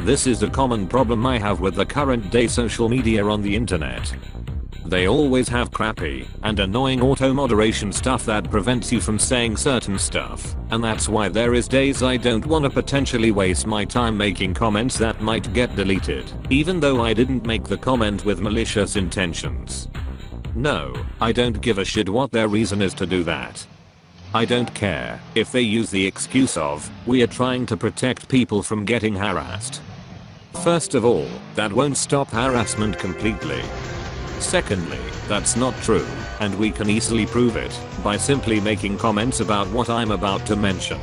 This is a common problem I have with the current day social media on the internet. They always have crappy and annoying auto-moderation stuff that prevents you from saying certain stuff, and that's why there is days I don't want to potentially waste my time making comments that might get deleted, even though I didn't make the comment with malicious intentions. No, I don't give a shit what their reason is to do that. I don't care if they use the excuse of, we are trying to protect people from getting harassed. First of all, that won't stop harassment completely. Secondly, that's not true, and we can easily prove it by simply making comments about what I'm about to mention.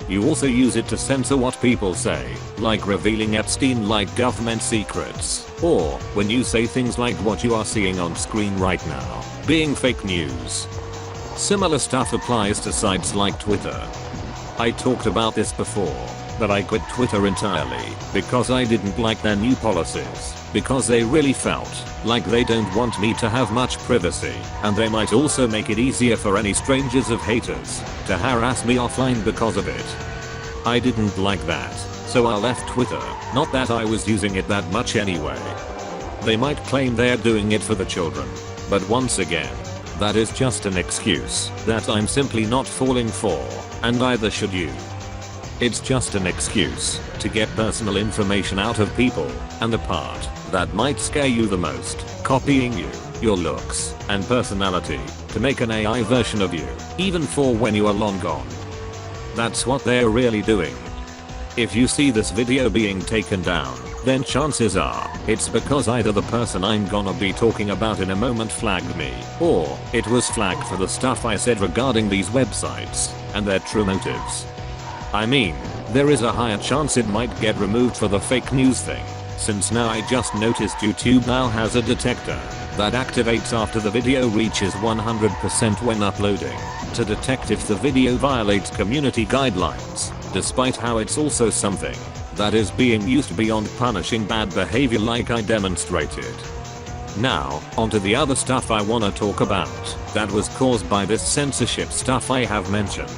You also use it to censor what people say, like revealing Epstein-like government secrets, or when you say things like what you are seeing on screen right now, being fake news. Similar stuff applies to sites like Twitter. I talked about this before, but I quit Twitter entirely because I didn't like their new policies, because they really felt like they don't want me to have much privacy, and they might also make it easier for any strangers of haters to harass me offline because of it. I didn't like that, so I left Twitter, not that I was using it that much anyway. They might claim they're doing it for the children, but once again, that is just an excuse that I'm simply not falling for, and neither should you. It's just an excuse to get personal information out of people, and the part that might scare you the most, copying you, your looks, and personality to make an AI version of you, even for when you are long gone. That's what they're really doing. If you see this video being taken down, then chances are it's because either the person I'm gonna be talking about in a moment flagged me, or it was flagged for the stuff I said regarding these websites and their true motives. I mean, there is a higher chance it might get removed for the fake news thing, since now I just noticed YouTube now has a detector that activates after the video reaches 100% when uploading, to detect if the video violates community guidelines, despite how it's also something that is being used beyond punishing bad behavior like I demonstrated. Now, onto the other stuff I wanna talk about that was caused by this censorship stuff I have mentioned.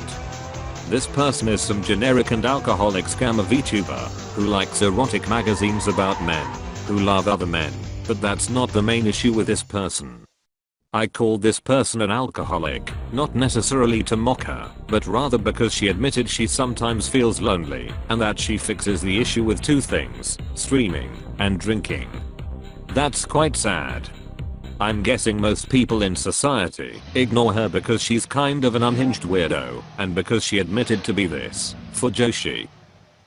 This person is some generic and alcoholic scammer VTuber who likes erotic magazines about men who love other men, but that's not the main issue with this person. I called this person an alcoholic, not necessarily to mock her, but rather because she admitted she sometimes feels lonely, and that she fixes the issue with two things, streaming and drinking. That's quite sad. I'm guessing most people in society ignore her because she's kind of an unhinged weirdo, and because she admitted to be this, for Joshi.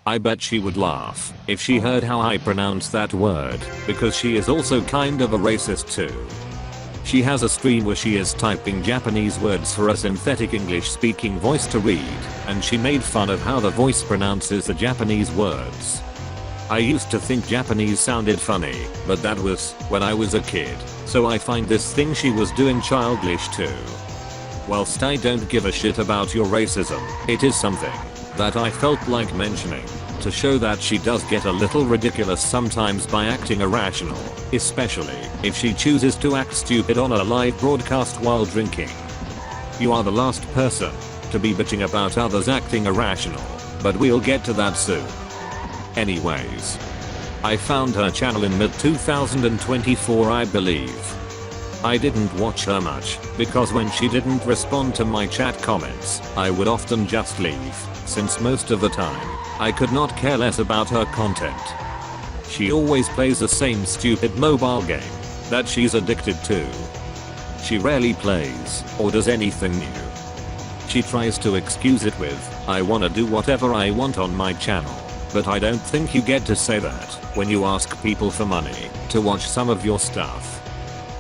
I bet she would laugh if she heard how I pronounce that word, because she is also kind of a racist too. She has a stream where she is typing Japanese words for a synthetic English speaking voice to read, and she made fun of how the voice pronounces the Japanese words. I used to think Japanese sounded funny, but that was when I was a kid, so I find this thing she was doing childish too. Whilst I don't give a shit about your racism, it is something that I felt like mentioning, to show that she does get a little ridiculous sometimes by acting irrational, especially if she chooses to act stupid on a live broadcast while drinking. You are the last person to be bitching about others acting irrational, but we'll get to that soon. Anyways, I found her channel in mid-2024 I believe. I didn't watch her much, because when she didn't respond to my chat comments, I would often just leave, since most of the time, I could not care less about her content. She always plays the same stupid mobile game that she's addicted to. She rarely plays or does anything new. She tries to excuse it with, I wanna do whatever I want on my channel. But I don't think you get to say that when you ask people for money to watch some of your stuff.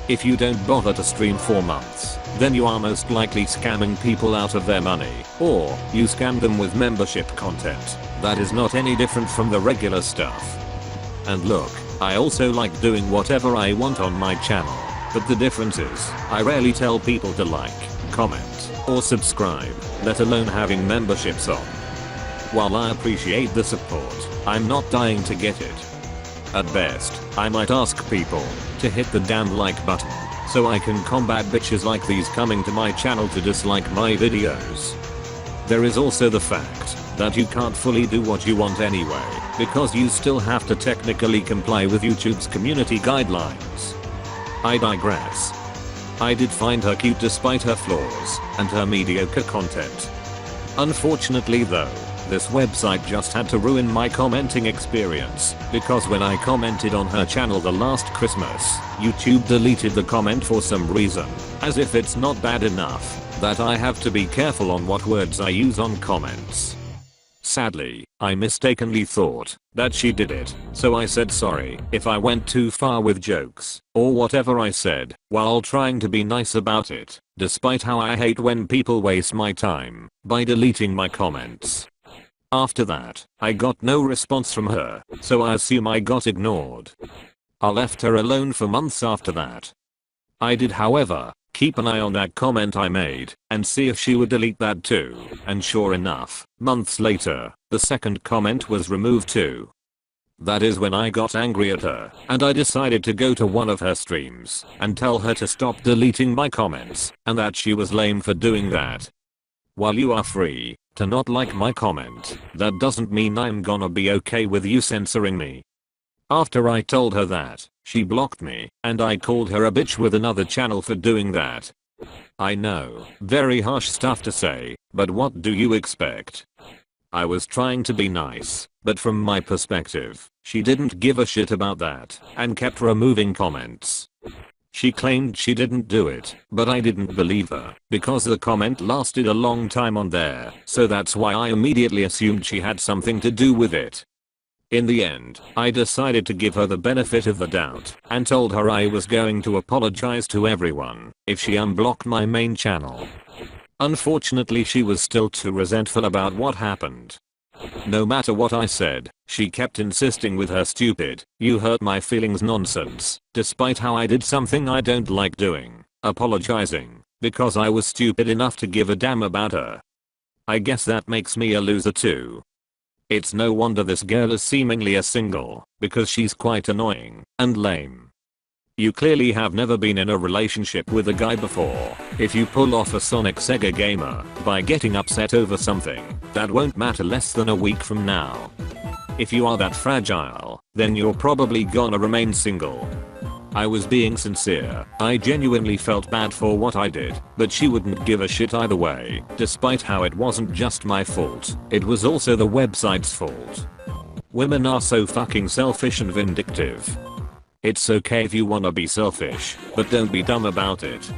If you don't bother to stream for months, then you are most likely scamming people out of their money, or you scam them with membership content that is not any different from the regular stuff. And look, I also like doing whatever I want on my channel, but the difference is, I rarely tell people to like, comment, or subscribe, let alone having memberships on. While I appreciate the support, I'm not dying to get it. At best, I might ask people to hit the damn like button, so I can combat bitches like these coming to my channel to dislike my videos. There is also the fact that you can't fully do what you want anyway, because you still have to technically comply with YouTube's community guidelines. I digress. I did find her cute despite her flaws and her mediocre content. Unfortunately though, this website just had to ruin my commenting experience, because when I commented on her channel the last Christmas, YouTube deleted the comment for some reason, as if it's not bad enough that I have to be careful on what words I use on comments. Sadly, I mistakenly thought that she did it, so I said sorry if I went too far with jokes or whatever I said while trying to be nice about it, despite how I hate when people waste my time by deleting my comments. After that, I got no response from her, so I assume I got ignored. I left her alone for months after that. I did, however, keep an eye on that comment I made and see if she would delete that too, and sure enough, months later, the second comment was removed too. That is when I got angry at her, and I decided to go to one of her streams and tell her to stop deleting my comments and that she was lame for doing that. While you are free to not like my comment, that doesn't mean I'm gonna be okay with you censoring me. After I told her that, she blocked me, and I called her a bitch with another channel for doing that. I know, very harsh stuff to say, but what do you expect? I was trying to be nice, but from my perspective, she didn't give a shit about that and kept removing comments. She claimed she didn't do it, but I didn't believe her, because the comment lasted a long time on there, so that's why I immediately assumed she had something to do with it. In the end, I decided to give her the benefit of the doubt and told her I was going to apologize to everyone if she unblocked my main channel. Unfortunately, she was still too resentful about what happened. No matter what I said, she kept insisting with her stupid "you hurt my feelings" nonsense, despite how I did something I don't like doing, apologizing, because I was stupid enough to give a damn about her. I guess that makes me a loser too. It's no wonder this girl is seemingly a single, because she's quite annoying and lame. You clearly have never been in a relationship with a guy before, if you pull off a Sonic Sega gamer by getting upset over something that won't matter less than a week from now. If you are that fragile, then you're probably gonna remain single. I was being sincere, I genuinely felt bad for what I did, but she wouldn't give a shit either way, despite how it wasn't just my fault, it was also the website's fault. Women are so fucking selfish and vindictive. It's okay if you wanna be selfish, but don't be dumb about it.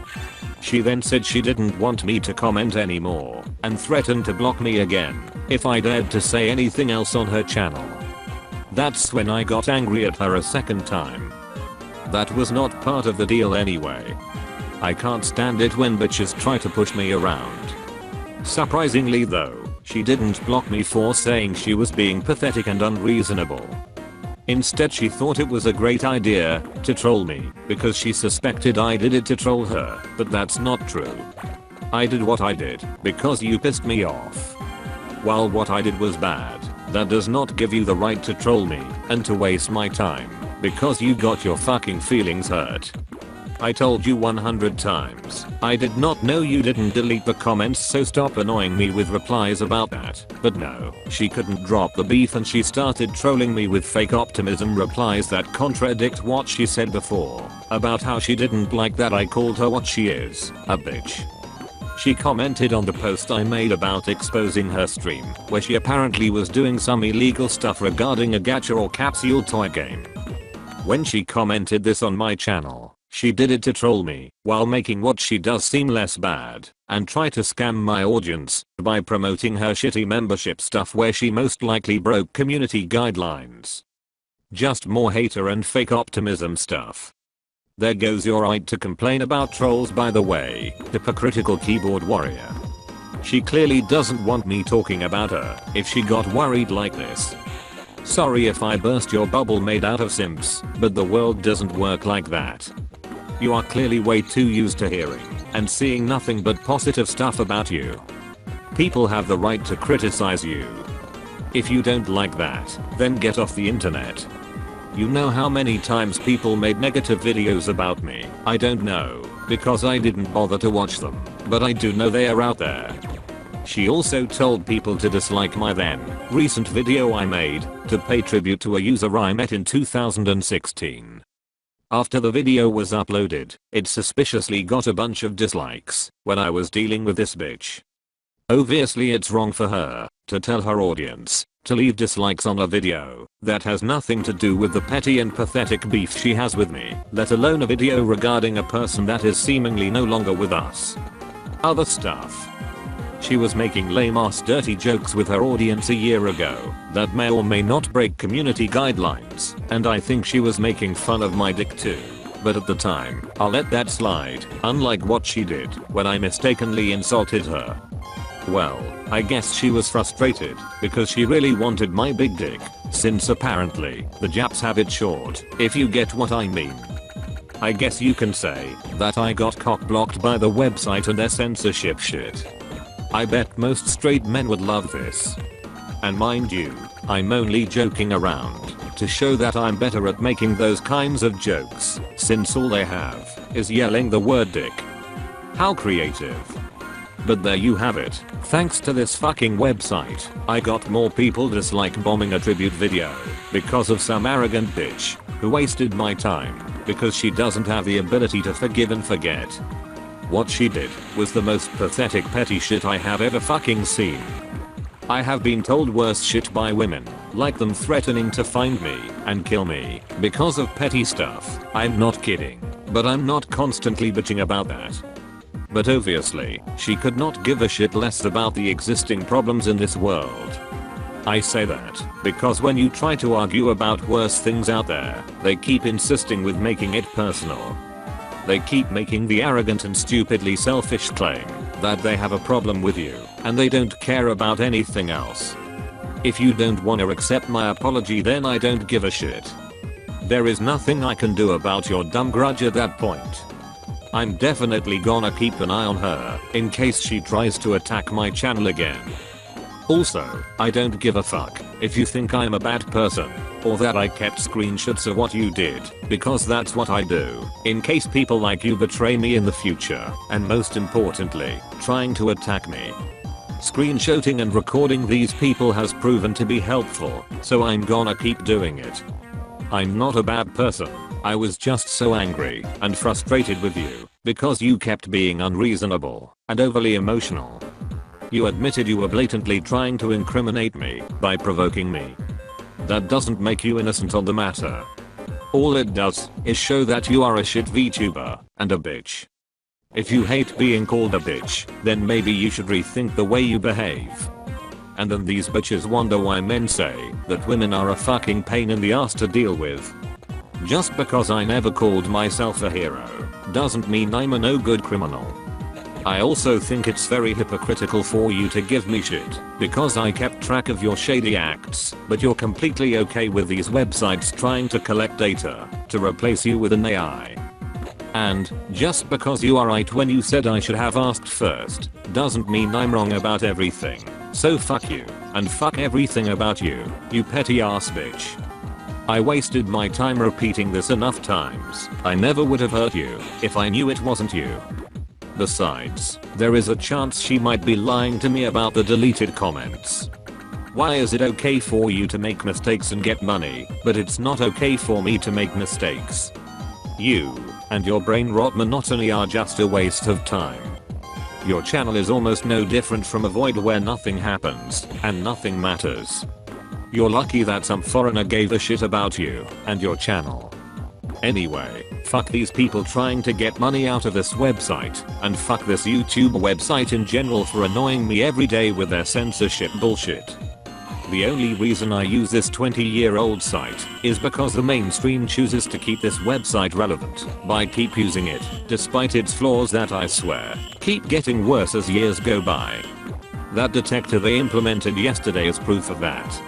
She then said she didn't want me to comment anymore, and threatened to block me again if I dared to say anything else on her channel. That's when I got angry at her a second time. That was not part of the deal anyway. I can't stand it when bitches try to push me around. Surprisingly though, she didn't block me for saying she was being pathetic and unreasonable. Instead, she thought it was a great idea to troll me because she suspected I did it to troll her, but that's not true. I did what I did because you pissed me off. While what I did was bad, that does not give you the right to troll me and to waste my time because you got your fucking feelings hurt. I told you 100 times. I did not know you didn't delete the comments, so stop annoying me with replies about that. But no, she couldn't drop the beef and she started trolling me with fake optimism replies that contradict what she said before about how she didn't like that I called her what she is, a bitch. She commented on the post I made about exposing her stream, where she apparently was doing some illegal stuff regarding a gacha or capsule toy game. When she commented this on my channel, she did it to troll me while making what she does seem less bad and try to scam my audience by promoting her shitty membership stuff where she most likely broke community guidelines. Just more hater and fake optimism stuff. There goes your right to complain about trolls, by the way, hypocritical keyboard warrior. She clearly doesn't want me talking about her if she got worried like this. Sorry if I burst your bubble made out of simps, but the world doesn't work like that. You are clearly way too used to hearing and seeing nothing but positive stuff about you. People have the right to criticize you. If you don't like that, then get off the internet. You know how many times people made negative videos about me? I don't know, because I didn't bother to watch them, but I do know they are out there. She also told people to dislike my then recent video I made to pay tribute to a user I met in 2016. After the video was uploaded, it suspiciously got a bunch of dislikes when I was dealing with this bitch. Obviously it's wrong for her to tell her audience to leave dislikes on a video that has nothing to do with the petty and pathetic beef she has with me, let alone a video regarding a person that is seemingly no longer with us. Other stuff. She was making lame-ass dirty jokes with her audience a year ago that may or may not break community guidelines, and I think she was making fun of my dick too. But at the time, I let that slide, unlike what she did when I mistakenly insulted her. Well, I guess she was frustrated because she really wanted my big dick, since apparently the Japs have it short, if you get what I mean. I guess you can say that I got cock-blocked by the website and their censorship shit. I bet most straight men would love this. And mind you, I'm only joking around to show that I'm better at making those kinds of jokes, since all they have is yelling the word dick. How creative. But there you have it. Thanks to this fucking website, I got more people dislike bombing a tribute video because of some arrogant bitch who wasted my time because she doesn't have the ability to forgive and forget. What she did was the most pathetic petty shit I have ever fucking seen. I have been told worse shit by women, like them threatening to find me and kill me because of petty stuff. I'm not kidding, but I'm not constantly bitching about that. But obviously, she could not give a shit less about the existing problems in this world. I say that because when you try to argue about worse things out there, they keep insisting with making it personal. They keep making the arrogant and stupidly selfish claim that they have a problem with you and they don't care about anything else. If you don't wanna accept my apology, then I don't give a shit. There is nothing I can do about your dumb grudge at that point. I'm definitely gonna keep an eye on her in case she tries to attack my channel again. Also, I don't give a fuck if you think I'm a bad person or that I kept screenshots of what you did, because that's what I do in case people like you betray me in the future and, most importantly, trying to attack me. Screenshotting and recording these people has proven to be helpful, so I'm gonna keep doing it. I'm not a bad person. I was just so angry and frustrated with you because you kept being unreasonable and overly emotional. You admitted you were blatantly trying to incriminate me by provoking me. That doesn't make you innocent on the matter. All it does is show that you are a shit VTuber and a bitch. If you hate being called a bitch, then maybe you should rethink the way you behave. And then these bitches wonder why men say that women are a fucking pain in the ass to deal with. Just because I never called myself a hero doesn't mean I'm a no good criminal. I also think it's very hypocritical for you to give me shit because I kept track of your shady acts, but you're completely okay with these websites trying to collect data to replace you with an AI. And just because you are right when you said I should have asked first doesn't mean I'm wrong about everything. So fuck you and fuck everything about you, you petty ass bitch. I wasted my time repeating this enough times. I never would have hurt you if I knew it wasn't you. Besides, there is a chance she might be lying to me about the deleted comments. Why is it okay for you to make mistakes and get money, but it's not okay for me to make mistakes? You and your brain rot monotony are just a waste of time. Your channel is almost no different from a void where nothing happens and nothing matters. You're lucky that some foreigner gave a shit about you and your channel. Anyway, fuck these people trying to get money out of this website, and fuck this YouTube website in general for annoying me every day with their censorship bullshit. The only reason I use this 20-year-old site is because the mainstream chooses to keep this website relevant by keep using it, despite its flaws that I swear keep getting worse as years go by. That detector they implemented yesterday is proof of that.